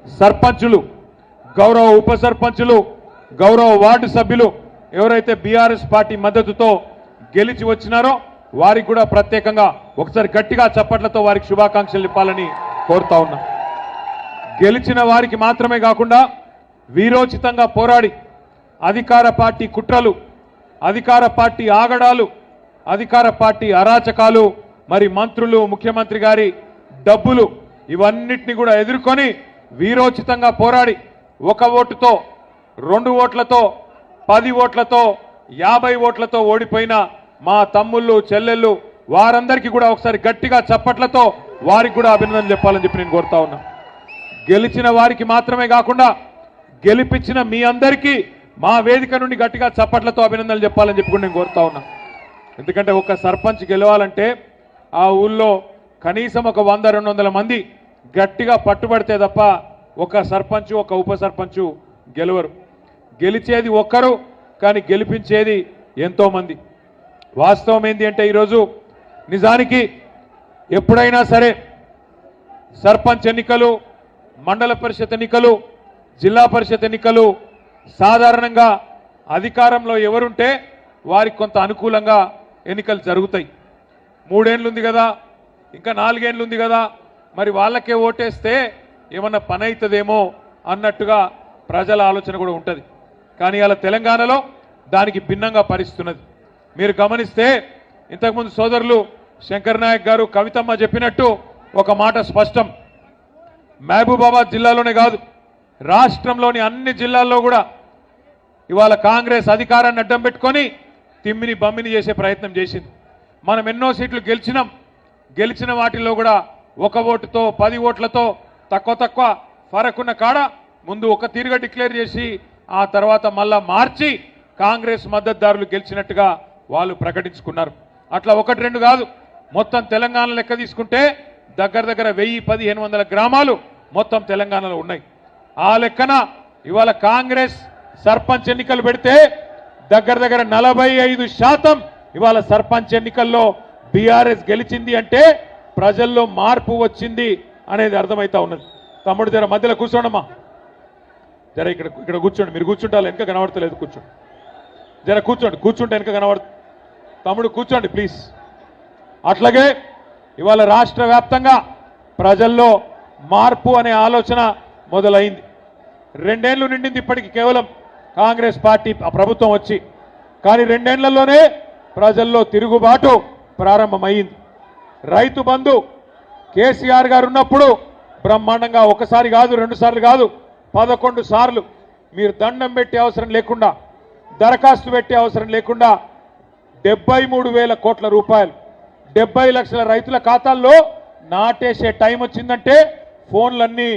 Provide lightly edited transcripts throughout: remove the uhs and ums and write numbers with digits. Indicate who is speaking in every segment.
Speaker 1: సర్పంచులు, గౌరవ ఉప సర్పంచులు, గౌరవ వార్డు సభ్యులు ఎవరైతే బీఆర్ఎస్ పార్టీ మద్దతుతో గెలిచి వచ్చినారో వారికి కూడా ప్రత్యేకంగా ఒకసారి గట్టిగా చప్పట్లతో వారికి శుభాకాంక్షలు ఇవ్వాలని కోరుతా ఉన్నా. గెలిచిన వారికి మాత్రమే కాకుండా వీరోచితంగా పోరాడి అధికార పార్టీ కుట్రలు, అధికార పార్టీ ఆగడాలు, అధికార పార్టీ అరాచకాలు, మరి మంత్రులు, ముఖ్యమంత్రి గారి డబ్బులు ఇవన్నిటిని కూడా ఎదుర్కొని వీరోచితంగా పోరాడి 1 ఓటుతో, 2 ఓట్లతో, 10 ఓట్లతో, 50 ఓట్లతో ఓడిపోయిన మా తమ్ముళ్ళు, చెల్లెళ్ళు వారందరికీ కూడా ఒకసారి గట్టిగా చప్పట్లతో వారికి కూడా అభినందనలు చెప్పాలని చెప్పి నేను కోరుతా ఉన్నా. గెలిచిన వారికి మాత్రమే కాకుండా గెలిపించిన మీ అందరికీ మా వేదిక నుండి గట్టిగా చప్పట్లతో అభినందనలు చెప్పాలని చెప్పి కూడా నేను కోరుతా ఉన్నా. ఎందుకంటే ఒక సర్పంచ్ గెలవాలంటే ఆ ఊళ్ళో కనీసం ఒక 100-200 మంది గట్టిగా పట్టుబడితే తప్ప ఒక సర్పంచ్, ఒక ఉప సర్పంచ్ గెలవరు. గెలిచేది ఒక్కరు, కానీ గెలిపించేది ఎంతోమంది. వాస్తవం ఏంటి అంటే ఈరోజు నిజానికి ఎప్పుడైనా సరే సర్పంచ్ ఎన్నికలు, మండల పరిషత్ ఎన్నికలు, జిల్లా పరిషత్ ఎన్నికలు సాధారణంగా అధికారంలో ఎవరుంటే వారికి కొంత అనుకూలంగా ఎన్నికలు జరుగుతాయి. 3 ఏళ్ళు ఉంది కదా, ఇంకా 4 ఏళ్ళు ఉంది కదా, మరి వాళ్ళకే ఓటేస్తే ఏమన్నా పని అవుతుందేమో అన్నట్టుగా ప్రజల ఆలోచన కూడా ఉంటుంది. కానీ అలా తెలంగాణలో దానికి భిన్నంగా పరిస్తున్నది. మీరు గమనిస్తే ఇంతకుముందు సోదరులు శంకర్ నాయక్ గారు, కవితమ్మ చెప్పినట్టు ఒక మాట స్పష్టం. మహబూబాబాద్ జిల్లాలోనే కాదు, రాష్ట్రంలోని అన్ని జిల్లాల్లో కూడా ఇవాళ కాంగ్రెస్ అధికారాన్ని అడ్డం పెట్టుకొని తిమ్మిని బమ్మిని చేసే ప్రయత్నం చేసింది. మనం ఎన్నో సీట్లు గెలిచినాం. గెలిచిన వాటిల్లో కూడా 1 ఓటుతో, 10 ఓట్లతో తక్కువ ఫరకున్న కాడ ముందు ఒక తీరుగా డిక్లేర్ చేసి ఆ తర్వాత మళ్ళా మార్చి కాంగ్రెస్ మద్దతుదారులు గెలిచినట్టుగా వాళ్ళు ప్రకటించుకున్నారు. అట్లా 1-2 కాదు, మొత్తం తెలంగాణ లెక్క తీసుకుంటే దగ్గర 1000-1500 గ్రామాలు మొత్తం తెలంగాణలో ఉన్నాయి. ఆ లెక్కన ఇవాళ కాంగ్రెస్ సర్పంచ్ ఎన్నికలు పెడితే దగ్గర 45% ఇవాళ సర్పంచ్ ఎన్నికల్లో బీఆర్ఎస్ గెలిచింది అంటే ప్రజల్లో మార్పు వచ్చింది అనేది అర్థమవుతా ఉన్నది. తమ్ముడు జర మధ్యలో కూర్చోండమ్మా, జర ఇక్కడ కూర్చోండి. మీరు కూర్చుంటారు, వెనక కనబడతలేదు, కూర్చోండి. జర కూర్చుంటే వెనక కనబడుతుంది. తమ్ముడు కూర్చోండి ప్లీజ్. అట్లాగే ఇవాళ రాష్ట్ర వ్యాప్తంగా ప్రజల్లో మార్పు అనే ఆలోచన మొదలైంది. 2 ఏళ్ళు నిండింది ఇప్పటికి కేవలం కాంగ్రెస్ పార్టీ ప్రభుత్వం వచ్చి, కానీ 2 ఏళ్లలోనే ప్రజల్లో తిరుగుబాటు ప్రారంభమైంది. రైతు బంధు కేసీఆర్ గారు ఉన్నప్పుడు బ్రహ్మాండంగా ఒకసారి కాదు, 2 సార్లు కాదు, 11 సార్లు మీరు దండం పెట్టే అవసరం లేకుండా, దరఖాస్తు పెట్టే అవసరం లేకుండా 73,000 కోట్ల రూపాయలు 70 లక్షల రైతుల ఖాతాల్లో నాటేసే టైం వచ్చిందంటే ఫోన్లన్నీ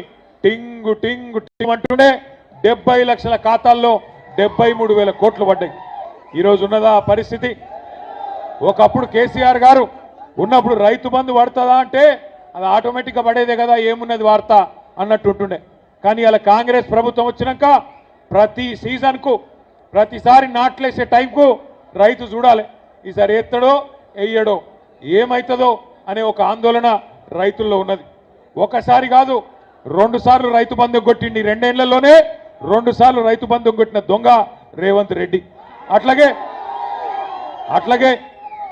Speaker 1: టింగు టింగు టింగ్ అంటుండే 70 లక్షల ఖాతాల్లో 73,000 కోట్లు పడ్డాయి. ఈరోజు ఉన్నదా పరిస్థితి? ఒకప్పుడు కేసీఆర్ గారు ఉన్నప్పుడు రైతు బంధు పడుతుందా అంటే అది ఆటోమేటిక్గా పడేదే కదా, ఏమున్నది వార్త అన్నట్టు ఉంటుండే. కానీ అలా కాంగ్రెస్ ప్రభుత్వం వచ్చినాక ప్రతి సీజన్కు, ప్రతిసారి నాట్లేసే టైంకు రైతు చూడాలి, ఈసారి ఎత్తడో వెయ్యడో ఏమవుతుందో అనే ఒక ఆందోళన రైతుల్లో ఉన్నది. ఒకసారి కాదు, 2 సార్లు రైతు బంధు కొట్టిండి. 2 ఏళ్లలోనే 2 సార్లు రైతు బంధు కొట్టిన దొంగ రేవంత్ రెడ్డి.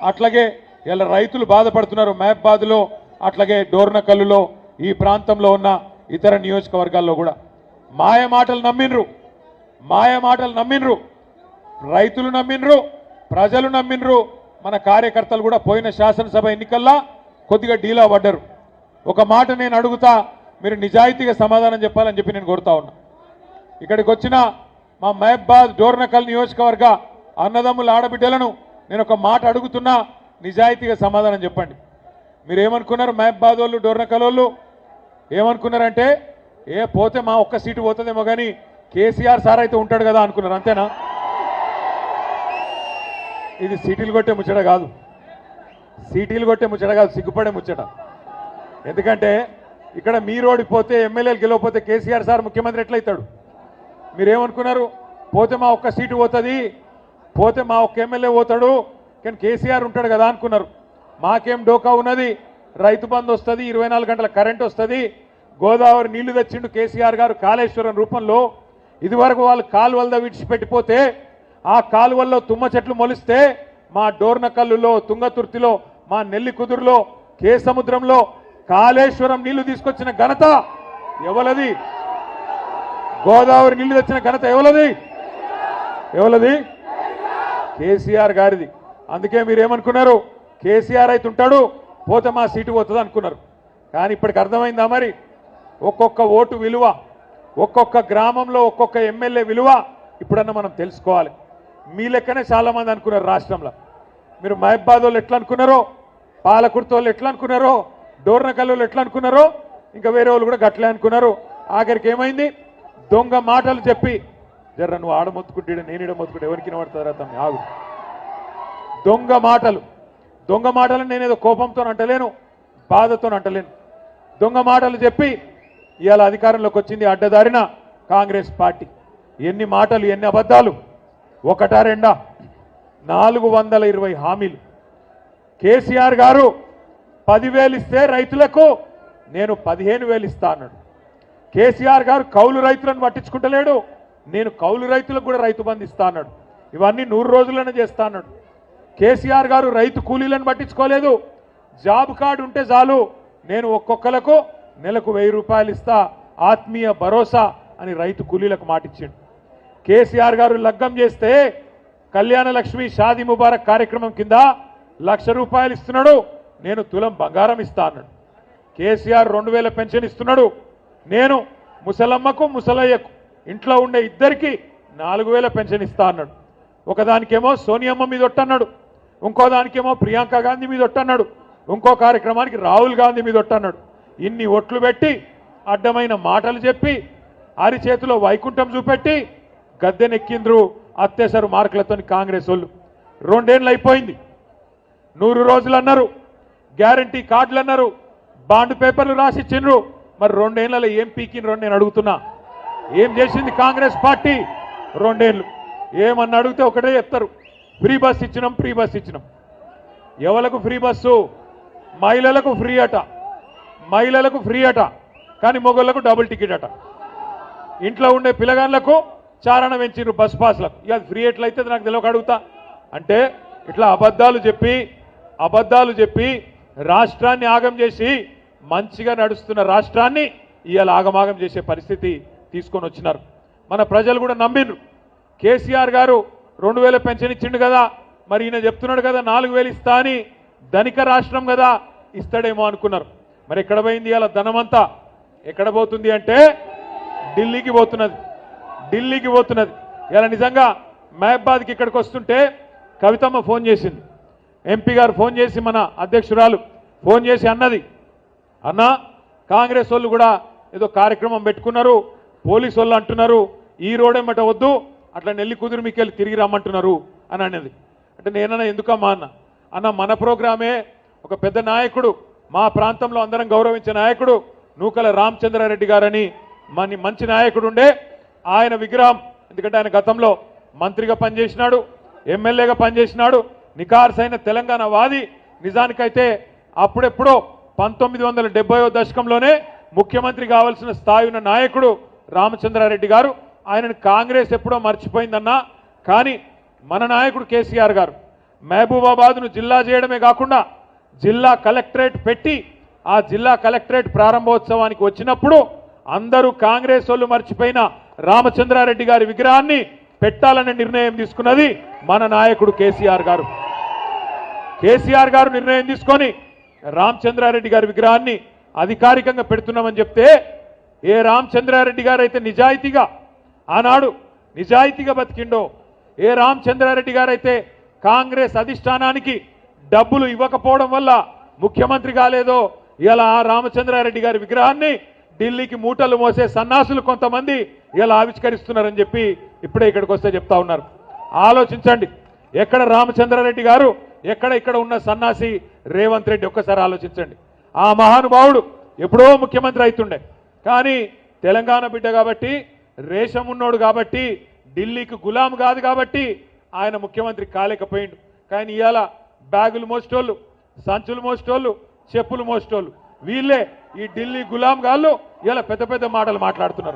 Speaker 1: అట్లాగే ఇలా రైతులు బాధపడుతున్నారు మహబాద్లో, అట్లాగే డోర్నకల్లులో, ఈ ప్రాంతంలో ఉన్న ఇతర నియోజకవర్గాల్లో కూడా. మాయమాటలు నమ్మిండ్రు, రైతులు నమ్మిండ్రు, ప్రజలు నమ్మిండ్రు. మన కార్యకర్తలు కూడా పోయిన శాసనసభ ఎన్నికల్లో కొద్దిగా డీలా పడ్డారు. ఒక మాట నేను అడుగుతా, మీరు నిజాయితీగా సమాధానం చెప్పాలని చెప్పి నేను కోరుతా ఉన్నా. ఇక్కడికి వచ్చిన మా మహబాద్ డోర్నకల్ నియోజకవర్గ అన్నదమ్ముల ఆడబిడ్డలను నేను ఒక మాట అడుగుతున్నా, నిజాయితీగా సమాధానం చెప్పండి. మీరు ఏమనుకున్నారు? మహబాద్ వాళ్ళు, డోర్నకల్ వాళ్ళు ఏమనుకున్నారంటే పోతే మా ఒక్క సీటు పోతుందేమో కానీ కేసీఆర్ సార్ అయితే ఉంటాడు కదా అనుకున్నారు, అంతేనా? ఇది సీటీలు కొట్టే ముచ్చట కాదు, సిగ్గుపడే ముచ్చట. ఎందుకంటే ఇక్కడ మీరు ఓడిపోతే, ఎమ్మెల్యేలు గెలవకపోతే కేసీఆర్ సార్ ముఖ్యమంత్రి ఎట్లయితాడు? మీరేమనుకున్నారు? పోతే మా ఒక్క సీటు పోతుంది, పోతే మా ఒక్క ఎమ్మెల్యే పోతాడు, కానీ కేసీఆర్ ఉంటాడు కదా అనుకున్నారు. మాకేం డోకా ఉన్నది, రైతు బంధు వస్తుంది, 24 గంటల కరెంట్ వస్తుంది, గోదావరి నీళ్లు తెచ్చిండు కేసీఆర్ గారు కాళేశ్వరం రూపంలో. ఇదివరకు వాళ్ళు కాలువలతో విడిచిపెట్టిపోతే ఆ కాలువల్లో తుమ్మ చెట్లు మొలిస్తే మా డోర్నకల్లులో, తుంగతుర్తిలో, మా నెల్లి కుదురులో, కేసముద్రంలో కాళేశ్వరం నీళ్లు తీసుకొచ్చిన ఘనత ఎవలది? గోదావరి నీళ్లు తెచ్చిన ఘనత ఎవలది? కేసీఆర్ గారిది. అందుకే మీరేమనుకున్నారు? కేసీఆర్ అయితే ఉంటాడు, పోతే మా సీటు పోతుంది అనుకున్నారు. కానీ ఇప్పటికి అర్థమైందా మరి? ఒక్కొక్క ఓటు విలువ, ఒక్కొక్క గ్రామంలో ఒక్కొక్క ఎమ్మెల్యే విలువ ఇప్పుడన్నా మనం తెలుసుకోవాలి. మీ లెక్కనే చాలామంది అనుకున్నారు రాష్ట్రంలో. మీరు మహబాద్ వాళ్ళు ఎట్లా అనుకున్నారో, పాలకుర్తి వాళ్ళు ఎట్లా అనుకున్నారో, డోర్నకల్లు ఎట్లా అనుకున్నారో, ఇంకా వేరే వాళ్ళు కూడా గట్లే అనుకున్నారు. ఆఖరికి ఏమైంది? దొంగ మాటలు చెప్పి, జర్ర నువ్వు ఆడ మొత్తుకుంటే నేను ఈడ మొత్తుకుంటే ఎవరికి వినబడుతుందా తమ్మి ఆగు. దొంగ మాటలు నేనేదో కోపంతో అంటలేను, బాధతో అంటలేను. దొంగ మాటలు చెప్పి ఇవాళ అధికారంలోకి వచ్చింది అడ్డదారిన కాంగ్రెస్ పార్టీ. ఎన్ని మాటలు, ఎన్ని అబద్ధాలు! ఒకటా రెండా? 420 హామీలు. కేసీఆర్ గారు 10,000 ఇస్తే రైతులకు నేను 15,000 ఇస్తా అన్నాడు. కేసీఆర్ గారు కౌలు రైతులను పట్టించుకుంటలేడు, నేను కౌలు రైతులకు కూడా రైతు బంధు ఇస్తా అన్నాడు. ఇవన్నీ 100 రోజుల్లోనే చేస్తా అన్నాడు. కేసీఆర్ గారు రైతు కూలీలను పట్టించుకోలేదు. జాబ్ కార్డు ఉంటే చాలు, నేను ఒక్కొక్కలకు నెలకు 1000 రూపాయలు ఇస్తా, ఆత్మీయ భరోసా అని రైతు కూలీలకు మాటిచ్చిండు. కేసీఆర్ గారు లగ్గం చేస్తే కళ్యాణ లక్ష్మి షాదీ ముబారక్ కార్యక్రమం కింద 1,00,000 రూపాయలు ఇస్తున్నాడు, నేను తులం బంగారం ఇస్తా అన్నాడు. కేసీఆర్ 2,000 పెన్షన్ ఇస్తున్నాడు, నేను ముసలమ్మకు ముసలయ్యకు ఇంట్లో ఉండే ఇద్దరికి 4,000 పెన్షన్ ఇస్తా అన్నాడు. ఒకదానికేమో సోనియమ్మ మీద ఒట్టన్నాడు, ఇంకో దానికేమో ప్రియాంక గాంధీ మీద ఒట్టన్నాడు, ఇంకో కార్యక్రమానికి రాహుల్ గాంధీ మీద ఒట్టన్నాడు. ఇన్ని ఒట్లు పెట్టి, అడ్డమైన మాటలు చెప్పి, అరిచేతిలో వైకుంఠం చూపెట్టి గద్దెనెక్కిండ్రు అత్యవసర మార్కులతో కాంగ్రెస్ వాళ్ళు. 2 ఏళ్ళు అయిపోయింది. 100 రోజులు అన్నారు, గ్యారంటీ కార్డులు అన్నారు, బాండ్ పేపర్లు రాసిచ్చిండ్రు. మరి 2 ఏళ్లలో ఏం పీకిండ్రు నేను అడుగుతున్నా. ఏం చేసింది కాంగ్రెస్ పార్టీ 2 ఏళ్ళు? ఏమన్నా అడిగితే ఒకటే చెప్తారు, ఫ్రీ బస్ ఇచ్చినాం. ఎవలకు ఫ్రీ బస్సు? మహిళలకు ఫ్రీ అట, కానీ మొగోళ్లకు డబుల్ టికెట్ అట. ఇంట్లో ఉండే పిల్లగాళ్లకు చారణ పెంచిండ్రు బస్ పాస్లకు. ఇక ఫ్రీ ఎట్లయితే నాకు తెలియక అడుగుతా. అంటే ఇట్లా అబద్ధాలు చెప్పి రాష్ట్రాన్ని ఆగం చేసి, మంచిగా నడుస్తున్న రాష్ట్రాన్ని ఇవాళ ఆగమాగం చేసే పరిస్థితి తీసుకొని వచ్చినారు. మన ప్రజలు కూడా నమ్మిండ్రు. కేసీఆర్ గారు 2,000 పెన్షన్ ఇచ్చిండు కదా, మరి ఈయన చెప్తున్నాడు కదా 4,000 ఇస్తా అని, ధనిక రాష్ట్రం కదా ఇస్తాడేమో అనుకున్నారు. మరి ఎక్కడ పోయింది ఇవాళ ధనమంతా? ఎక్కడ పోతుంది అంటే ఢిల్లీకి పోతున్నది. ఇలా నిజంగా మహబాద్కి ఇక్కడికి వస్తుంటే కవితమ్మ ఫోన్ చేసింది, ఎంపీ గారు ఫోన్ చేసి, మన అధ్యక్షురాలు ఫోన్ చేసి అన్నది, అన్నా కాంగ్రెస్ వాళ్ళు కూడా ఏదో కార్యక్రమం పెట్టుకున్నారు, పోలీసు వాళ్ళు అంటున్నారు ఈ రోడేమట వద్దు, అట్లా నెల్లి కుదురు మీకెళ్ళి తిరిగి రమ్మంటున్నారు అని అన్నది. అంటే నేనన్నా ఎందుకమ్మా అన్న మన ప్రోగ్రామే ఒక పెద్ద నాయకుడు, మా ప్రాంతంలో అందరం గౌరవించే నాయకుడు నూకల రామచంద్రారెడ్డి గారని మంచి నాయకుడు ఉండే, ఆయన విగ్రహం, ఎందుకంటే ఆయన గతంలో మంత్రిగా పనిచేసినాడు, ఎమ్మెల్యేగా పనిచేసినాడు, నికార్సైన తెలంగాణ వాది. నిజానికైతే అప్పుడెప్పుడో 1970వ దశకంలోనే ముఖ్యమంత్రి కావాల్సిన స్థాయి ఉన్న నాయకుడు రామచంద్రారెడ్డి గారు. ఆయనను కాంగ్రెస్ ఎప్పుడో మర్చిపోయిందన్నా, కానీ మన నాయకుడు కేసీఆర్ గారు మహబూబాబాద్ను జిల్లా చేయడమే కాకుండా జిల్లా కలెక్టరేట్ పెట్టి, ఆ జిల్లా కలెక్టరేట్ ప్రారంభోత్సవానికి వచ్చినప్పుడు అందరూ కాంగ్రెస్ వాళ్ళు మర్చిపోయిన రామచంద్రారెడ్డి గారి విగ్రహాన్ని పెట్టాలనే నిర్ణయం తీసుకున్నది మన నాయకుడు కేసీఆర్ గారు. కేసీఆర్ గారు నిర్ణయం తీసుకొని రామచంద్రారెడ్డి గారి విగ్రహాన్ని అధికారికంగా పెడుతున్నామని చెప్తే, ఏ రామచంద్రారెడ్డి గారు అయితే ఆనాడు నిజాయితీగా బతికిండో, ఏ రామచంద్రారెడ్డి గారు అయితే కాంగ్రెస్ అధిష్టానానికి డబ్బులు ఇవ్వకపోవడం వల్ల ముఖ్యమంత్రి కాలేదో, ఇలా ఆ రామచంద్రారెడ్డి గారి విగ్రహాన్ని ఢిల్లీకి మూటలు మోసే సన్నాసులు కొంతమంది ఇలా ఆవిష్కరిస్తున్నారని చెప్పి ఇప్పుడే ఇక్కడికి వస్తే చెప్తా ఉన్నారు. ఆలోచించండి, ఎక్కడ రామచంద్రారెడ్డి గారు, ఇక్కడ ఉన్న సన్నాసి రేవంత్ రెడ్డి. ఒక్కసారి ఆలోచించండి. ఆ మహానుభావుడు ఎప్పుడో ముఖ్యమంత్రి అవుతుండే, కానీ తెలంగాణ బిడ్డ కాబట్టి, రేషం ఉన్నోడు కాబట్టి, ఢిల్లీకి గులాం కాదు కాబట్టి ఆయన ముఖ్యమంత్రి కాలేకపోయిండు. కానీ ఇవాళ బ్యాగులు మోసేటోళ్ళు, సంచులు మోసేటోళ్ళు, చెప్పులు మోసేటోళ్ళు వీళ్ళే ఈ ఢిల్లీ గులాం గాళ్ళు ఇలా పెద్ద పెద్ద మాటలు మాట్లాడుతున్నారు.